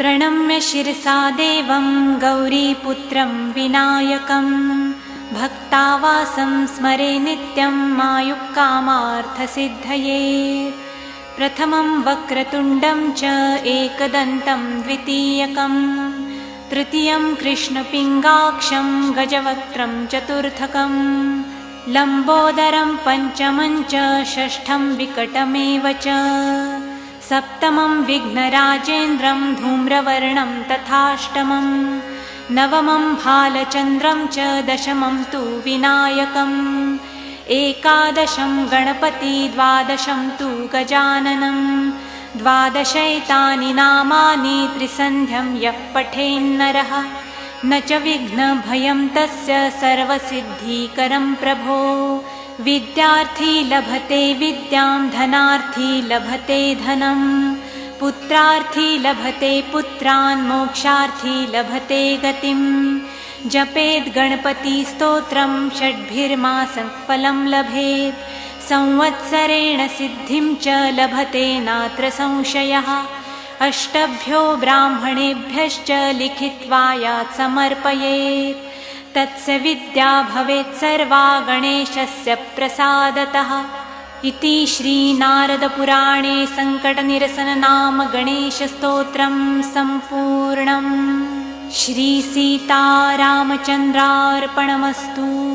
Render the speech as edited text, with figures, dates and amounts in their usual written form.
प्रणम्य शिरसा देवं गौरीपुत्रं विनायकं भक्तावासं स्मरे नित्यं मायुक्कामार्थसिद्धये। प्रथमं वक्रतुण्डं च एकदन्तं द्वितीयकं तृतीयं कृष्णपिङ्गाक्षं गजवक्त्रं चतुर्थकं लम्बोदरं पञ्चमं च षष्ठं विकटमेव च सप्तमं विघ्नराजेन्द्रं धूम्रवर्णं तथाष्टमं नवमं भालचन्द्रं च दशमं तु विनायकम् एकादशं गणपति द्वादशं तु गजाननं द्वादशैतानि नामानि त्रिसन्ध्यं यः पठेन्नरः न च विघ्नभयं तस्य सर्वसिद्धिकरं प्रभो। विद्यार्थी लभते विद्यां धनार्थी लभते धनं पुत्रार्थी लभते पुत्रान् मोक्षार्थी लभते गतिं जपेद् गणपतिस्तोत्रं षड्भिर्मासं फलं लभेत् संवत्सरेण सिद्धिं च लभते नात्र संशयः। अष्टभ्यो ब्राह्मणेभ्यश्च लिखित्वा यात् समर्पयेत् तस्य विद्या भवेत् सर्वा गणेशस्य प्रसादतः। इति श्रीनारदपुराणे सङ्कटनिरसननाम गणेशस्तोत्रं सम्पूर्णम्। श्रीसीतारामचन्द्रार्पणमस्तु।